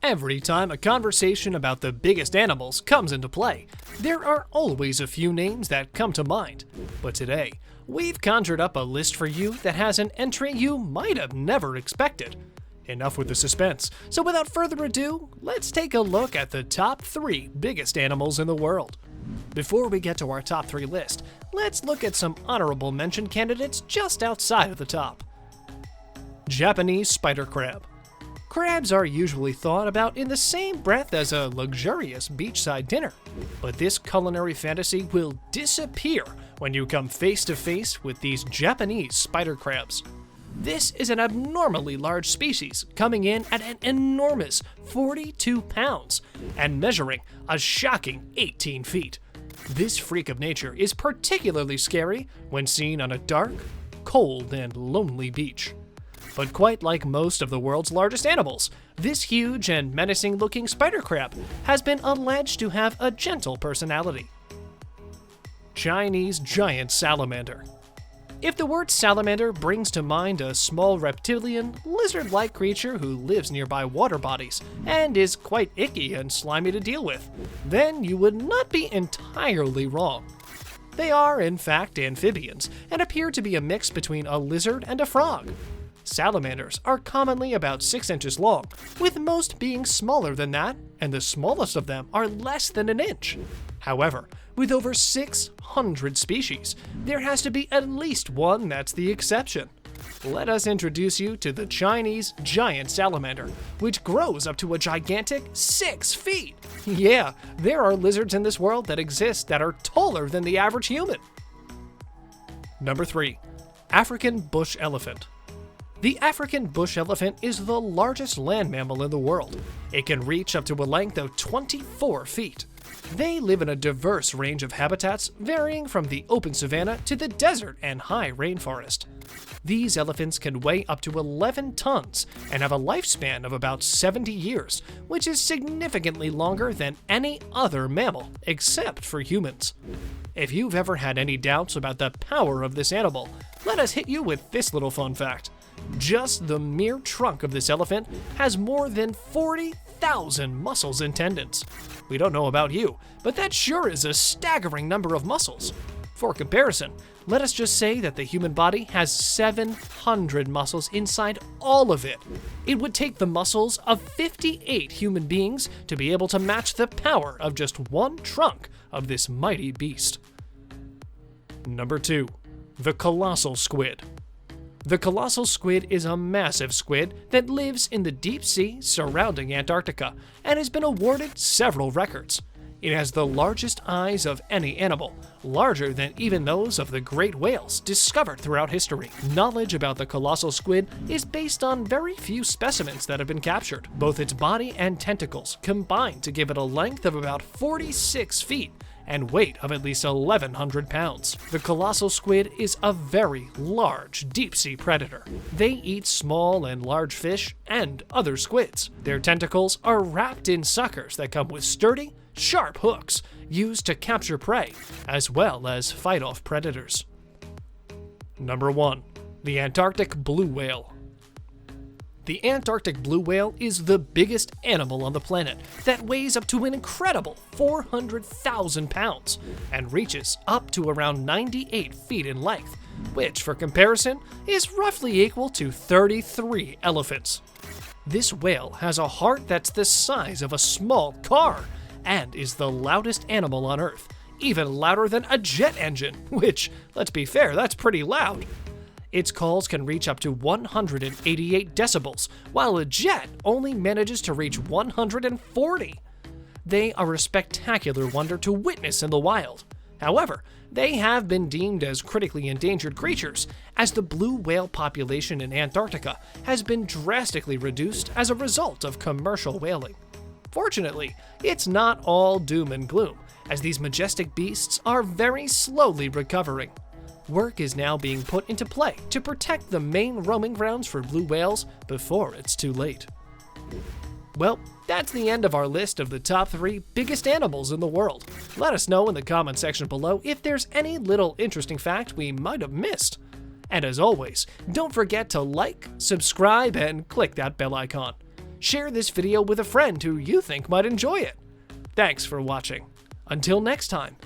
Every time a conversation about the biggest animals comes into play, there are always a few names that come to mind. But today, we've conjured up a list for you that has an entry you might have never expected. Enough with the suspense, so without further ado, let's take a look at the top 3 biggest animals in the world. Before we get to our top 3 list, let's look at some honorable mention candidates just outside of the top. Japanese spider crab. Crabs are usually thought about in the same breath as a luxurious beachside dinner, but this culinary fantasy will disappear when you come face to face with these Japanese spider crabs. This is an abnormally large species, coming in at an enormous 42 pounds and measuring a shocking 18 feet. This freak of nature is particularly scary when seen on a dark, cold, and lonely beach. But quite like most of the world's largest animals, this huge and menacing-looking spider crab has been alleged to have a gentle personality. Chinese giant salamander. If the word salamander brings to mind a small reptilian, lizard-like creature who lives nearby water bodies and is quite icky and slimy to deal with, then you would not be entirely wrong. They are, in fact, amphibians and appear to be a mix between a lizard and a frog. Salamanders are commonly about 6 inches long, with most being smaller than that, and the smallest of them are less than an inch. However, with over 600 species, there has to be at least one that's the exception. Let us introduce you to the Chinese giant salamander, which grows up to a gigantic 6 feet. Yeah, there are lizards in this world that exist that are taller than the average human. Number 3. African bush elephant. The African bush elephant is the largest land mammal in the world. It can reach up to a length of 24 feet. They live in a diverse range of habitats, varying from the open savanna to the desert and high rainforest. These elephants can weigh up to 11 tons and have a lifespan of about 70 years, which is significantly longer than any other mammal, except for humans. If you've ever had any doubts about the power of this animal, let us hit you with this little fun fact. Just the mere trunk of this elephant has more than 40,000 muscles and tendons. We don't know about you, but that sure is a staggering number of muscles. For comparison, let us just say that the human body has 700 muscles inside all of it. It would take the muscles of 58 human beings to be able to match the power of just one trunk of this mighty beast. Number 2. The colossal squid. The colossal squid is a massive squid that lives in the deep sea surrounding Antarctica and has been awarded several records. It has the largest eyes of any animal, larger than even those of the great whales discovered throughout history. Knowledge about the colossal squid is based on very few specimens that have been captured. Both its body and tentacles combine to give it a length of about 46 feet and weight of at least 1,100 pounds. The colossal squid is a very large deep-sea predator. They eat small and large fish and other squids. Their tentacles are wrapped in suckers that come with sturdy, sharp hooks used to capture prey, as well as fight off predators. Number 1. The Antarctic blue whale. The Antarctic blue whale is the biggest animal on the planet that weighs up to an incredible 400,000 pounds and reaches up to around 98 feet in length, which, for comparison, is roughly equal to 33 elephants. This whale has a heart that's the size of a small car and is the loudest animal on Earth, even louder than a jet engine, which, let's be fair, that's pretty loud. Its calls can reach up to 188 decibels, while a jet only manages to reach 140. They are a spectacular wonder to witness in the wild. However, they have been deemed as critically endangered creatures, as the blue whale population in Antarctica has been drastically reduced as a result of commercial whaling. Fortunately, it's not all doom and gloom, as these majestic beasts are very slowly recovering. Work is now being put into play to protect the main roaming grounds for blue whales before it's too late. Well, that's the end of our list of the top 3 biggest animals in the world. Let us know in the comment section below if there's any little interesting fact we might have missed. And as always, don't forget to like, subscribe, and click that bell icon. Share this video with a friend who you think might enjoy it. Thanks for watching. Until next time.